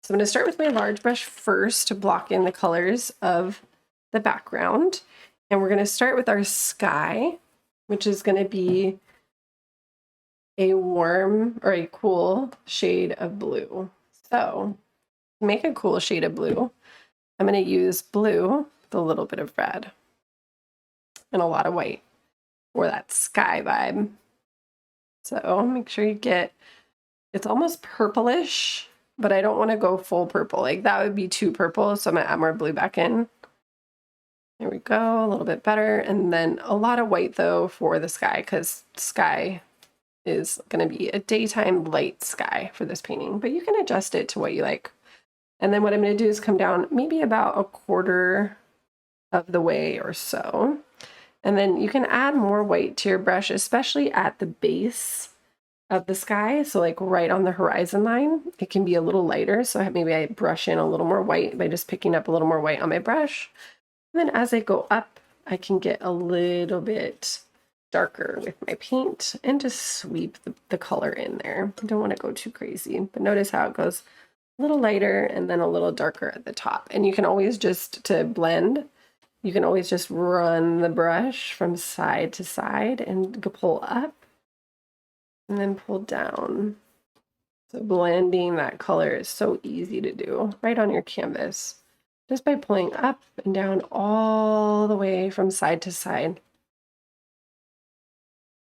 So I'm going to start with my large brush first to block in the colors of the background. And we're going to start with our sky, which is going to be a warm or a cool shade of blue. So to make a cool shade of blue, I'm going to use blue with a little bit of red and a lot of white for that sky vibe. So make sure you get, it's almost purplish, but I don't want to go full purple. Like that would be too purple. So I'm going to add more blue back in. There we go, a little bit better. And then a lot of white though for the sky, because sky is going to be a daytime light sky for this painting, but you can adjust it to what you like. And then what I'm going to do is come down maybe about a quarter of the way or so. And then you can add more white to your brush, especially at the base of the sky. So like right on the horizon line, it can be a little lighter. So maybe I brush in a little more white by just picking up a little more white on my brush. And then as I go up, I can get a little bit darker with my paint and just sweep the color in there. I don't want to go too crazy, but notice how it goes a little lighter and then a little darker at the top. And you can always just, to blend, you can always just run the brush from side to side and pull up and then pull down. So blending that color is so easy to do right on your canvas, just by pulling up and down all the way from side to side.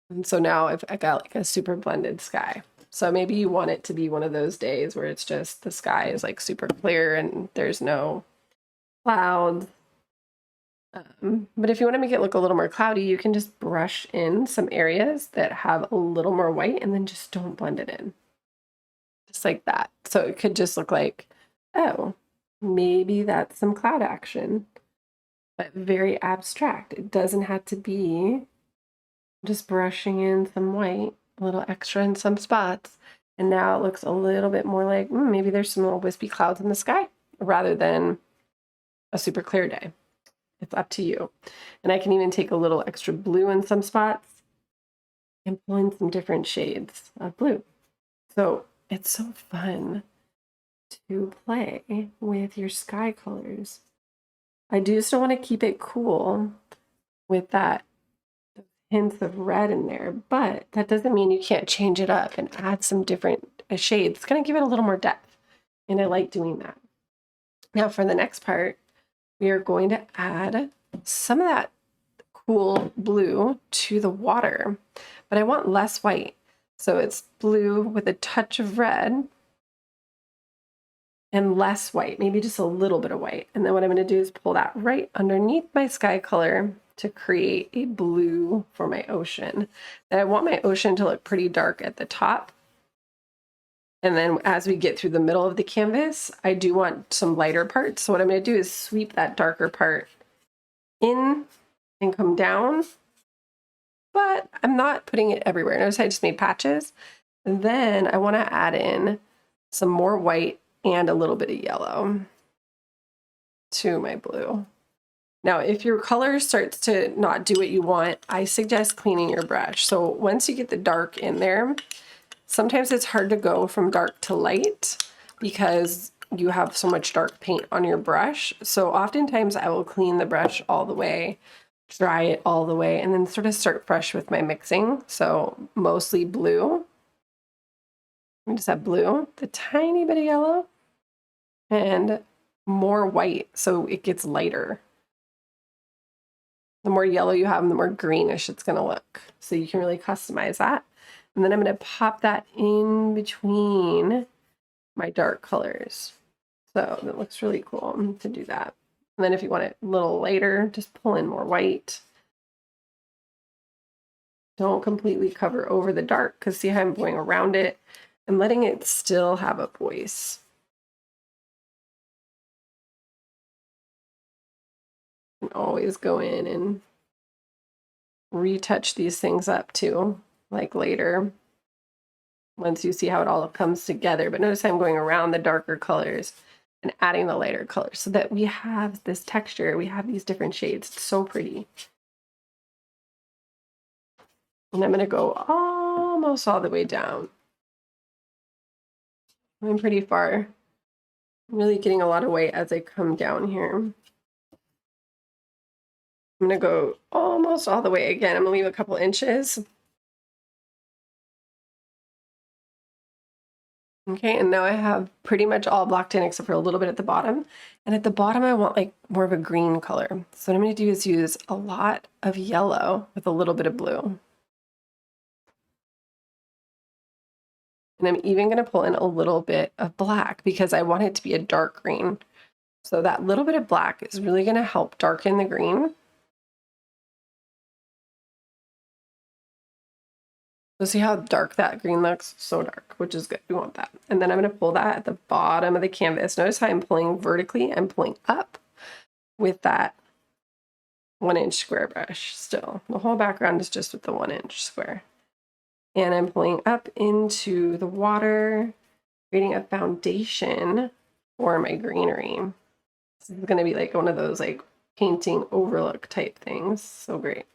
And so now I got like a super blended sky. So maybe you want it to be one of those days where it's just the sky is like super clear and there's no clouds. But if you want to make it look a little more cloudy, you can just brush in some areas that have a little more white and then just don't blend it in. Just like that. So it could just look like, oh, maybe that's some cloud action, but very abstract. It doesn't have to be just brushing in some white, a little extra in some spots. And now it looks a little bit more like maybe there's some little wispy clouds in the sky rather than a super clear day. It's up to you. And I can even take a little extra blue in some spots and pull in some different shades of blue. So it's so fun to play with your sky colors. I do still want to keep it cool with that hints of red in there, but that doesn't mean you can't change it up and add some different shades. It's going to give it a little more depth, and I like doing that. Now for the next part, we are going to add some of that cool blue to the water, but I want less white. So it's blue with a touch of red and less white, maybe just a little bit of white. And then what I'm going to do is pull that right underneath my sky color to create a blue for my ocean. And I want my ocean to look pretty dark at the top. And then as we get through the middle of the canvas, I do want some lighter parts. So what I'm going to do is sweep that darker part in and come down, but I'm not putting it everywhere. Notice I just made patches. And then I want to add in some more white and a little bit of yellow to my blue. Now, if your color starts to not do what you want, I suggest cleaning your brush. So once you get the dark in there, sometimes it's hard to go from dark to light because you have so much dark paint on your brush. So oftentimes I will clean the brush all the way, dry it all the way, and then sort of start fresh with my mixing. So mostly blue. I just have blue, the tiny bit of yellow, and more white so it gets lighter. The more yellow you have, the more greenish it's going to look. So you can really customize that. And then I'm going to pop that in between my dark colors. So that looks really cool to do that. And then if you want it a little lighter, just pull in more white. Don't completely cover over the dark because see how I'm going around it and letting it still have a voice. You can always go in and retouch these things up too, like later, once you see how it all comes together. But notice I'm going around the darker colors and adding the lighter colors so that we have this texture, we have these different shades. It's so pretty. And I'm going to go almost all the way down. I'm pretty far I'm really getting a lot of white as I come down here. I'm gonna go almost all the way again. I'm gonna leave a couple inches. Okay, and now I have pretty much all blocked in except for a little bit at the bottom. And at the bottom, I want like more of a green color. So what I'm gonna do is use a lot of yellow with a little bit of blue. And I'm even gonna pull in a little bit of black because I want it to be a dark green. So that little bit of black is really gonna help darken the green. So see how dark that green looks? So dark, which is good. We want that. And then I'm going to pull that at the bottom of the canvas. Notice how I'm pulling vertically. I'm pulling up with that 1-inch square brush still. The whole background is just with the 1-inch square. And I'm pulling up into the water, creating a foundation for my greenery. This is going to be like one of those like painting overlook type things. So great.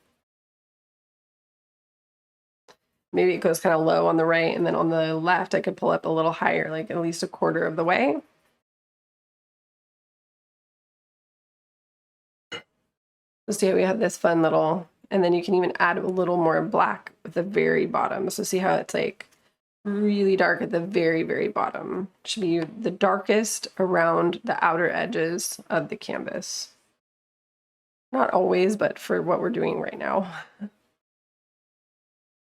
Maybe it goes kind of low on the right, and then on the left, I could pull up a little higher, like at least a quarter of the way. So see how we have this fun little, and then you can even add a little more black at the very bottom. So see how it's like really dark at the very, very bottom. It should be the darkest around the outer edges of the canvas. Not always, but for what we're doing right now.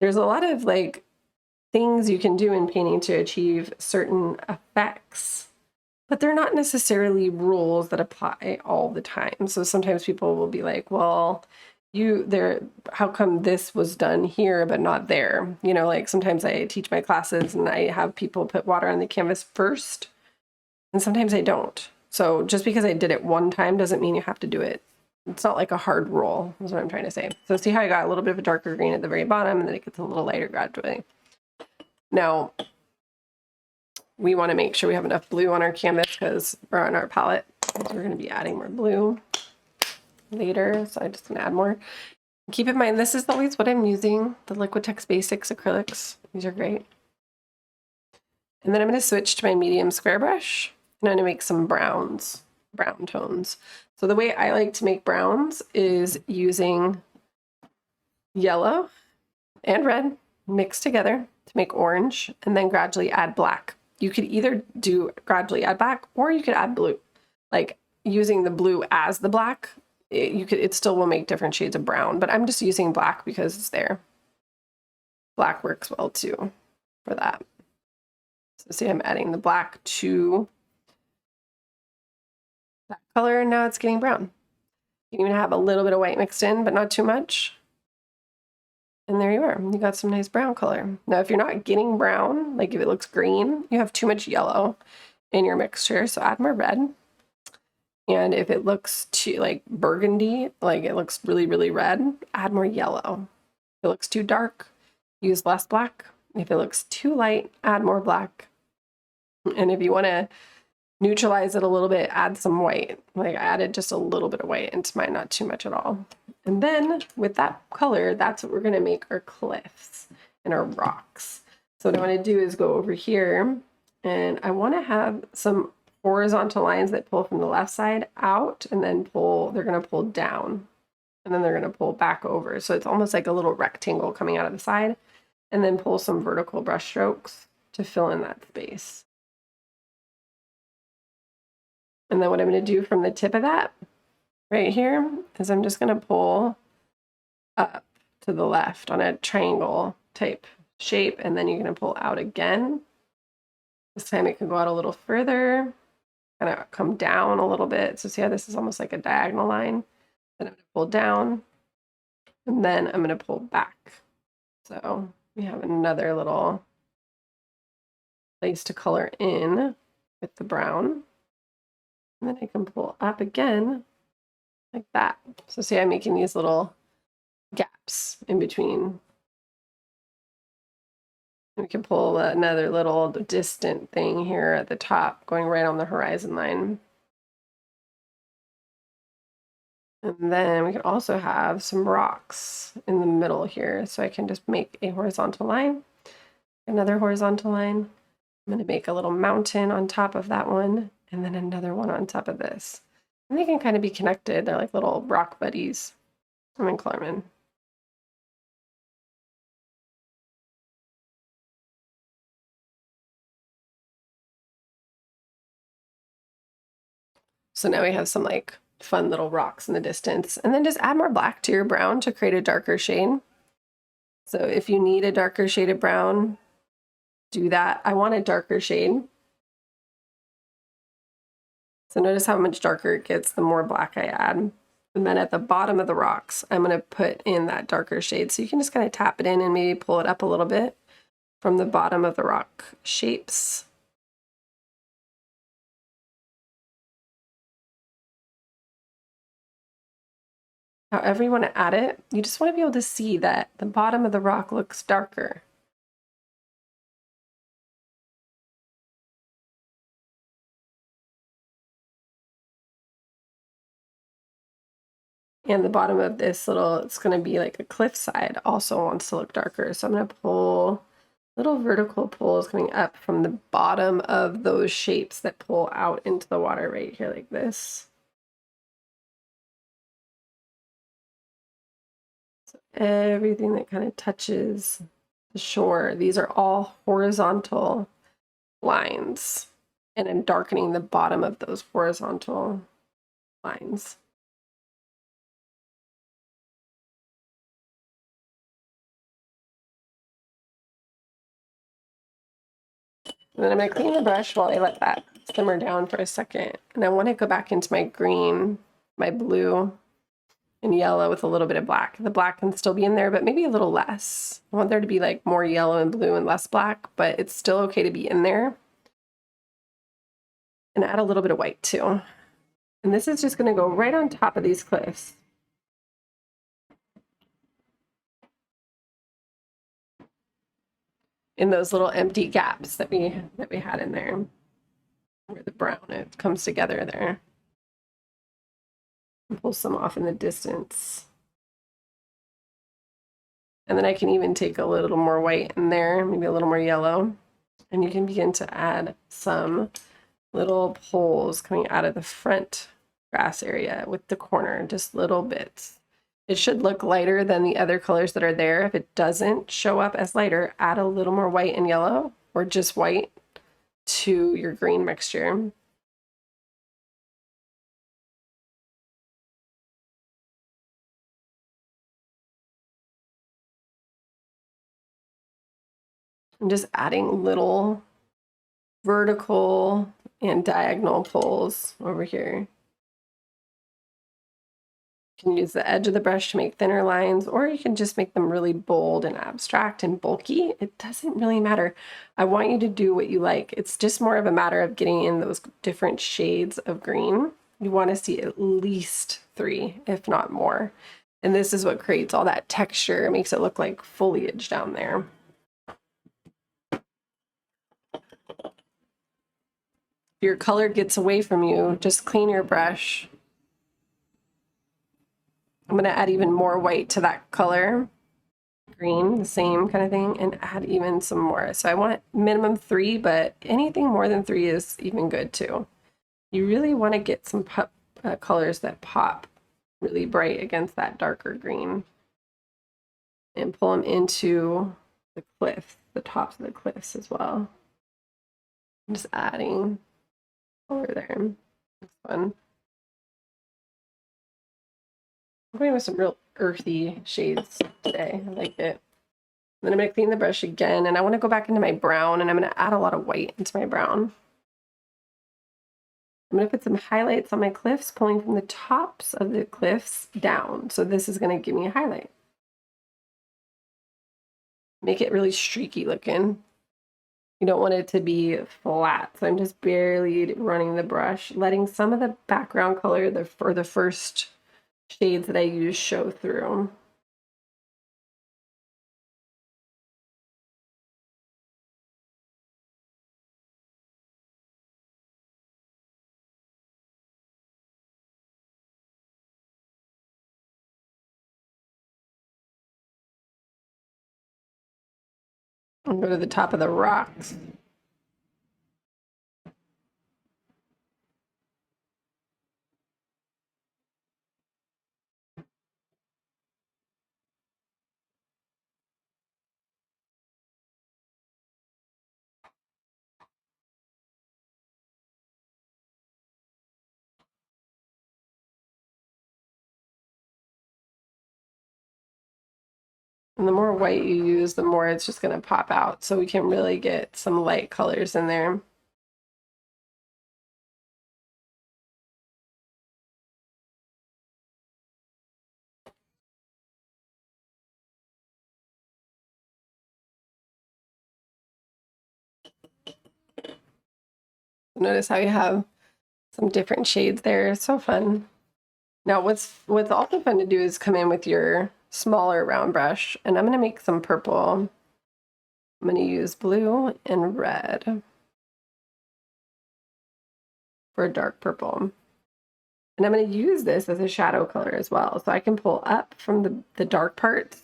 There's a lot of like things you can do in painting to achieve certain effects, but they're not necessarily rules that apply all the time. So sometimes people will be like, well, how come this was done here but not there? You know, like sometimes I teach my classes and I have people put water on the canvas first, and sometimes I don't. So just because I did it one time doesn't mean you have to do it. It's not like a hard rule, is what I'm trying to say. So see how I got a little bit of a darker green at the very bottom, and then it gets a little lighter gradually. Now, we want to make sure we have enough blue on our canvas or on our palette, because we're going to be adding more blue later. So I'm just going to add more. Keep in mind, this is always what I'm using, the Liquitex Basics acrylics. These are great. And then I'm going to switch to my medium square brush, and I'm going to make some brown tones. So the way I like to make browns is using yellow and red mixed together to make orange, and then gradually add black. You could either do gradually add black, or you could add blue. Like using the blue as the black, it still will make different shades of brown, but I'm just using black because it's there. Black works well too for that. So see, I'm adding the black to that color, and now it's getting brown. You can even have a little bit of white mixed in, but not too much. And there you are. You got some nice brown color. Now, if you're not getting brown, like if it looks green, you have too much yellow in your mixture, so add more red. And if it looks too like burgundy, like it looks really, really red, add more yellow. If it looks too dark, use less black. If it looks too light, add more black. And if you want to neutralize it a little bit, add some white. Like I added just a little bit of white into mine, not too much at all. And then with that color, that's what we're going to make our cliffs and our rocks. So what I want to do is go over here, and I want to have some horizontal lines that pull from the left side out, and then they're going to pull down, and then they're going to pull back over. So it's almost like a little rectangle coming out of the side, and then pull some vertical brush strokes to fill in that space. And then what I'm going to do from the tip of that right here is I'm just going to pull up to the left on a triangle type shape, and then you're going to pull out again. This time it can go out a little further, kind of come down a little bit. So see how this is almost like a diagonal line. Then I'm going to pull down, and then I'm going to pull back. So we have another little place to color in with the brown. And then I can pull up again like that. So see, I'm making these little gaps in between. We can pull another little distant thing here at the top, going right on the horizon line. And then we can also have some rocks in the middle here. So I can just make a horizontal line, another horizontal line. I'm going to make a little mountain on top of that one, and then another one on top of this. And they can kind of be connected. They're like little rock buddies. I'm in Claremont. So now we have some like fun little rocks in the distance. And then just add more black to your brown to create a darker shade. So if you need a darker shade of brown, do that. I want a darker shade. So notice how much darker it gets the more black I add. And then at the bottom of the rocks, I'm going to put in that darker shade. So you can just kind of tap it in and maybe pull it up a little bit from the bottom of the rock shapes. However you want to add it, you just want to be able to see that the bottom of the rock looks darker. And the bottom of this little, it's going to be like a cliffside, also wants to look darker. So I'm going to pull little vertical pulls coming up from the bottom of those shapes that pull out into the water right here like this. So everything that kind of touches the shore, these are all horizontal lines. And I'm darkening the bottom of those horizontal lines. And then I'm going to clean the brush while I let that simmer down for a second. And I want to go back into my green, my blue, and yellow with a little bit of black. The black can still be in there, but maybe a little less. I want there to be like more yellow and blue and less black, but it's still okay to be in there. And add a little bit of white too. And this is just going to go right on top of these cliffs. In those little empty gaps that we had in there, where the brown it comes together there. And pull some off in the distance. And then I can even take a little more white in there, maybe a little more yellow. And you can begin to add some little poles coming out of the front grass area with the corner, just little bits. It should look lighter than the other colors that are there. If it doesn't show up as lighter, add a little more white and yellow, or just white, to your green mixture. I'm just adding little vertical and diagonal pulls over here. You can use the edge of the brush to make thinner lines, or you can just make them really bold and abstract and bulky. It doesn't really matter. I want you to do what you like. It's just more of a matter of getting in those different shades of green. You want to see at least 3, if not more. And this is what creates all that texture. It makes it look like foliage down there. If your color gets away from you, just clean your brush. I'm going to add even more white to that color, green, the same kind of thing, and add even some more. So I want minimum 3, but anything more than 3 is even good too. You really want to get some colors that pop really bright against that darker green, and pull them into the cliff, the tops of the cliffs as well. I'm just adding color there. It's fun. I'm going with some real earthy shades today. I like it. Then I'm going to clean the brush again, and I want to go back into my brown, and I'm going to add a lot of white into my brown. I'm going to put some highlights on my cliffs, pulling from the tops of the cliffs down. So this is going to give me a highlight. Make it really streaky looking. You don't want it to be flat. So I'm just barely running the brush, letting some of the background color for the first shades that I use show through. I'll go to the top of the rocks. And the more white you use, the more it's just going to pop out. So we can really get some light colors in there. Notice how you have some different shades there. It's so fun. Now what's also fun to do is come in with your smaller round brush, and I'm going to make some purple. I'm going to use blue and red for a dark purple. And I'm going to use this as a shadow color as well. So I can pull up from the dark parts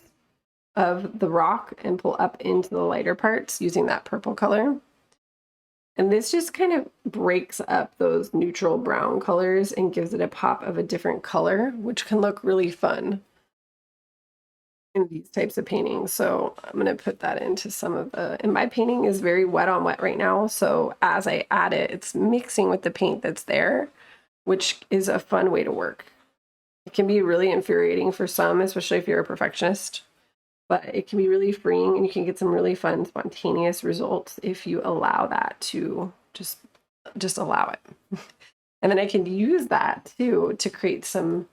of the rock and pull up into the lighter parts using that purple color. And this just kind of breaks up those neutral brown colors and gives it a pop of a different color, which can look really fun in these types of paintings. So I'm going to put that into some of and my painting is very wet on wet right now. So as I add it, it's mixing with the paint that's there, which is a fun way to work. It can be really infuriating for some, especially if you're a perfectionist, but it can be really freeing, and you can get some really fun, spontaneous results if you allow that to just allow it. And then I can use that too to create some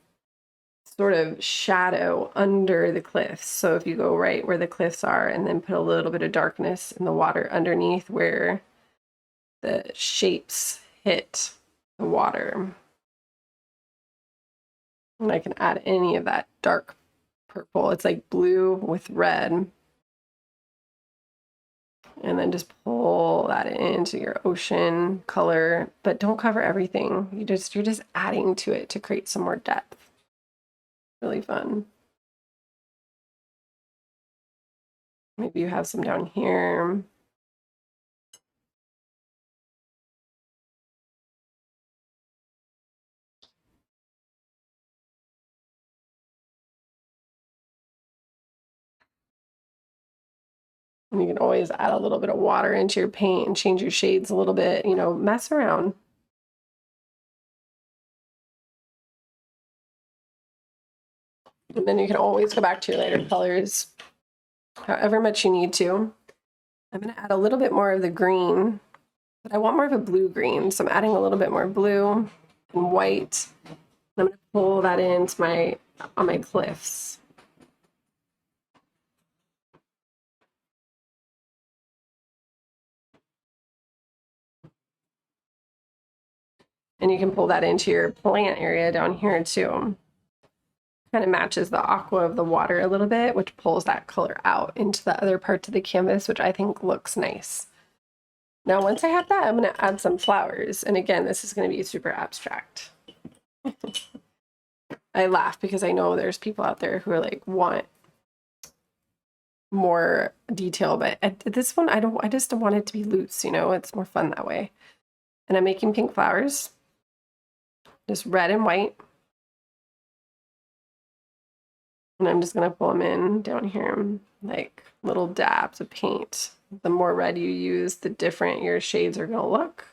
sort of shadow under the cliffs. So if you go right where the cliffs are and then put a little bit of darkness in the water underneath where the shapes hit the water. And I can add any of that dark purple. It's like blue with red. And then just pull that into your ocean color, but don't cover everything. You're just adding to it to create some more depth. Really fun. Maybe you have some down here. And you can always add a little bit of water into your paint and change your shades a little bit, you know, mess around. And then you can always go back to your lighter colors however much you need to. I'm going to add a little bit more of the green, but I want more of a blue green. So I'm adding a little bit more blue and white. And I'm going to pull that into on my cliffs. And you can pull that into your plant area down here too. Kind of matches the aqua of the water a little bit, which pulls that color out into the other parts of the canvas, which I think looks nice. Now, once I have that, I'm going to add some flowers. And again, this is going to be super abstract. I laugh because I know there's people out there who are like, want more detail, but at this one, I just don't want it to be loose, you know, it's more fun that way. And I'm making pink flowers, just red and white. And I'm just going to pull them in down here, like little dabs of paint. The more red you use, the different your shades are going to look.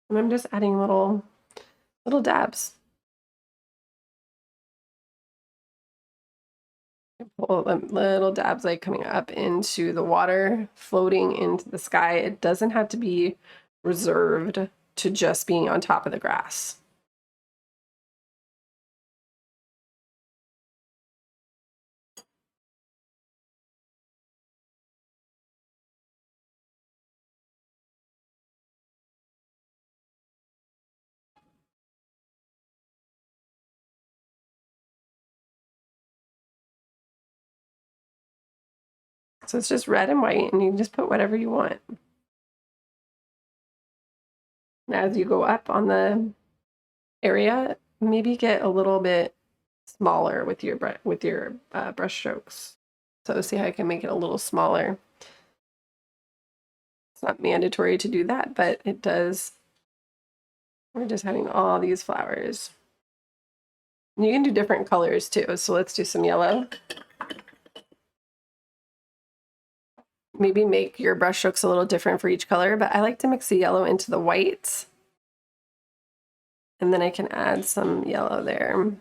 And I'm just adding little dabs. Pull them little dabs like coming up into the water, floating into the sky. It doesn't have to be reserved to just being on top of the grass. So it's just red and white, and you can just put whatever you want. And as you go up on the area, maybe get a little bit smaller with your brush strokes. So see how I can make it a little smaller. It's not mandatory to do that, but it does. We're just having all these flowers. And you can do different colors too. So let's do some yellow. Maybe make your brush strokes a little different for each color, but I like to mix the yellow into the whites. And then I can add some yellow there.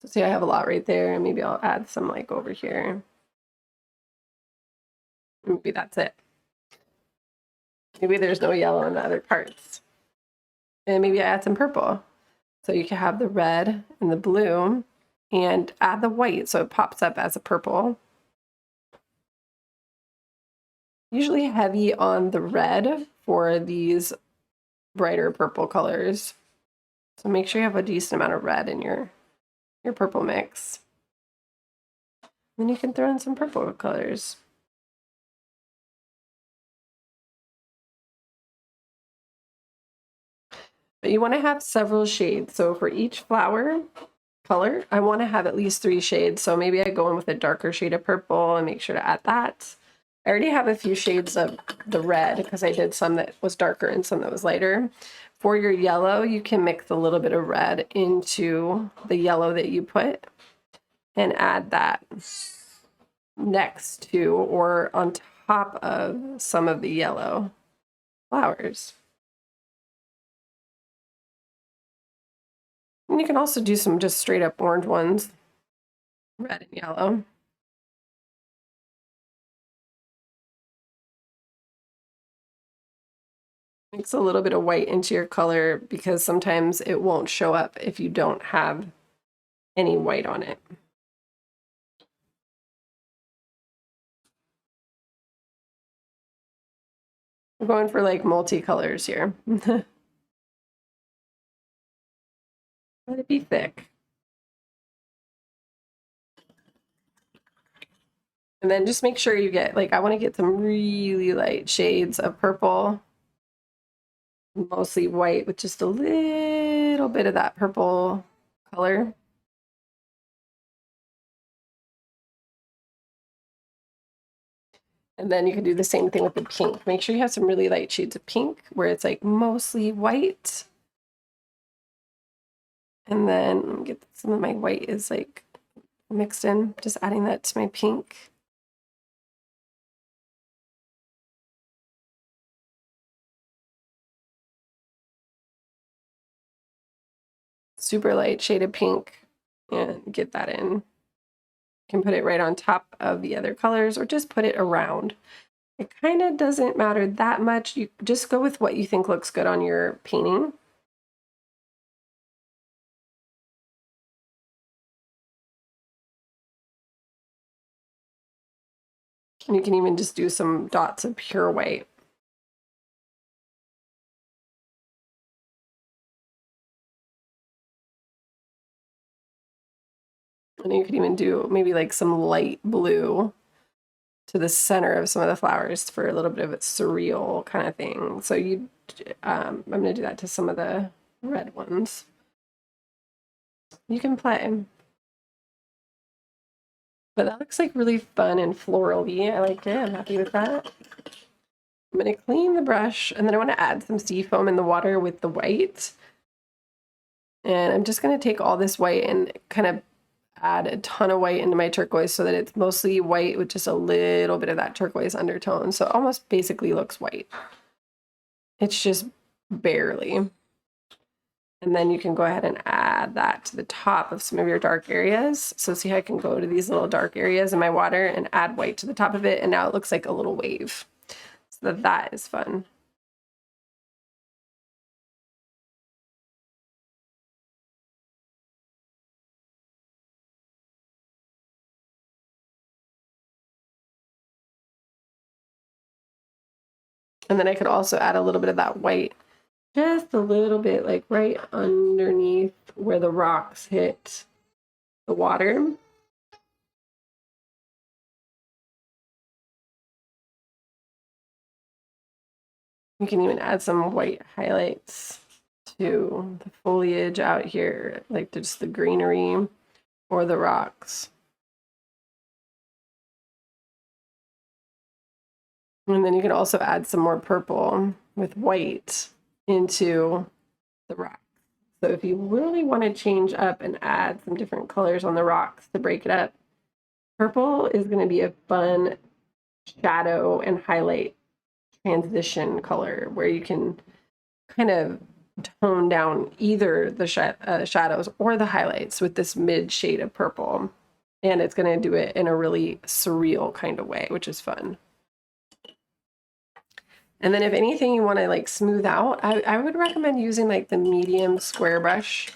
So see, I have a lot right there, and maybe I'll add some like over here. Maybe that's it. Maybe there's no yellow in the other parts. And maybe I add some purple. So you can have the red and the blue and add the white so it pops up as a purple. Usually heavy on the red for these brighter purple colors. So make sure you have a decent amount of red in your purple mix. Then you can throw in some purple colors. But you want to have several shades. So for each flower color, I want to have at least 3 shades. So maybe I go in with a darker shade of purple and make sure to add that. I already have a few shades of the red because I did some that was darker and some that was lighter. For your yellow, you can mix a little bit of red into the yellow that you put and add that next to or on top of some of the yellow flowers. And you can also do some just straight up orange ones, red and yellow. Mix a little bit of white into your color because sometimes it won't show up if you don't have any white on it. I'm going for like multicolors here. Let it be thick. And then just make sure you get, like, I want to get some really light shades of purple, mostly white with just a little bit of that purple color. And then you can do the same thing with the pink. Make sure you have some really light shades of pink where it's like mostly white. And then let me get some of my white is like mixed in, just adding that to my pink. Super light shade of pink and get that in. You can put it right on top of the other colors or just put it around. It kind of doesn't matter that much. You just go with what you think looks good on your painting. And you can even just do some dots of pure white. And you could even do maybe like some light blue to the center of some of the flowers for a little bit of a surreal kind of thing. So you, I'm going to do that to some of the red ones. You can play. But that looks like really fun and floral-y. I like it. I'm happy with that. I'm going to clean the brush, and then I want to add some sea foam in the water with the white. And I'm just going to take all this white and kind of add a ton of white into my turquoise so that it's mostly white with just a little bit of that turquoise undertone. So it almost basically looks white. It's just barely. And then you can go ahead and add that to the top of some of your dark areas. So see how I can go to these little dark areas in my water and add white to the top of it. And now it looks like a little wave. So that is fun. And then I could also add a little bit of that white, just a little bit, like right underneath where the rocks hit the water. You can even add some white highlights to the foliage out here, like just the greenery or the rocks. And then you can also add some more purple with white into the rocks. So if you really want to change up and add some different colors on the rocks to break it up, Purple is going to be a fun shadow and highlight transition color where you can kind of tone down either the shadows or the highlights with this mid shade of purple. And it's going to do it in a really surreal kind of way, which is fun. And then if anything you want to like smooth out, I would recommend using like the medium square brush.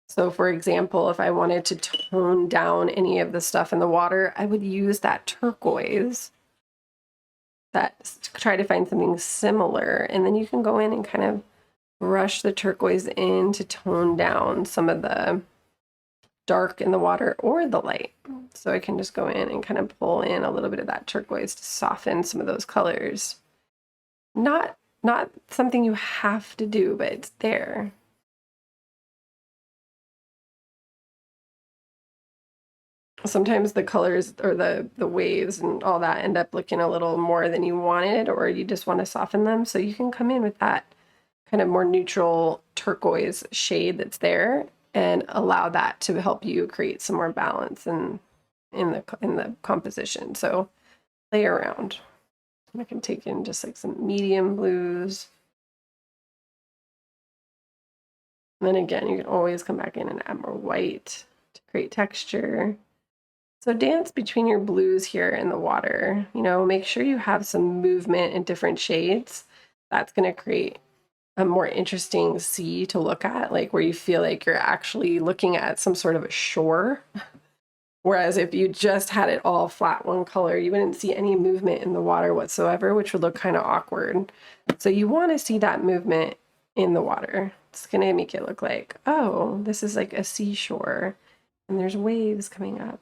So for example, if I wanted to tone down any of the stuff in the water, I would use that turquoise. Try to find something similar, and then you can go in and kind of brush the turquoise in to tone down some of the dark in the water or the light. So I can just go in and kind of pull in a little bit of that turquoise to soften some of those colors. Not something you have to do, but it's there. Sometimes the colors or the waves and all that end up looking a little more than you wanted, or you just want to soften them. So you can come in with that kind of more neutral turquoise shade that's there and allow that to help you create some more balance in the composition. So play around. I can take in just like some medium blues. And then again, you can always come back in and add more white to create texture. So dance between your blues here in the water, you know, make sure you have some movement in different shades. That's going to create a more interesting sea to look at, like where you feel like you're actually looking at some sort of a shore. Whereas if you just had it all flat one color, you wouldn't see any movement in the water whatsoever, which would look kind of awkward. So you want to see that movement in the water. It's going to make it look like, oh, this is like a seashore and there's waves coming up.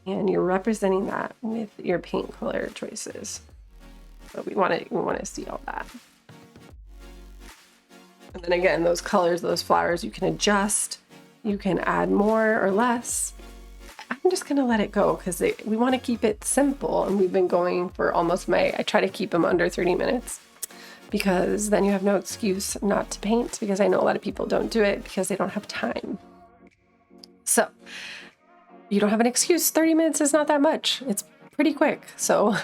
And you're representing that with your paint color choices. So we want to see all that. And then again, those colors, those flowers, you can adjust. You can add more or less. I'm just going to let it go because we want to keep it simple. And we've been going for almost I try to keep them under 30 minutes because then you have no excuse not to paint, because I know a lot of people don't do it because they don't have time. So you don't have an excuse. 30 minutes is not that much. It's pretty quick. So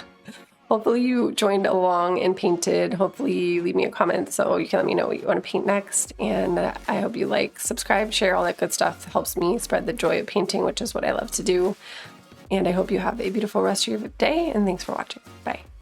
hopefully you joined along and painted. Hopefully leave me a comment so you can let me know what you want to paint next. And I hope you like, subscribe, share, all that good stuff. It helps me spread the joy of painting, which is what I love to do. And I hope you have a beautiful rest of your day. And thanks for watching. Bye.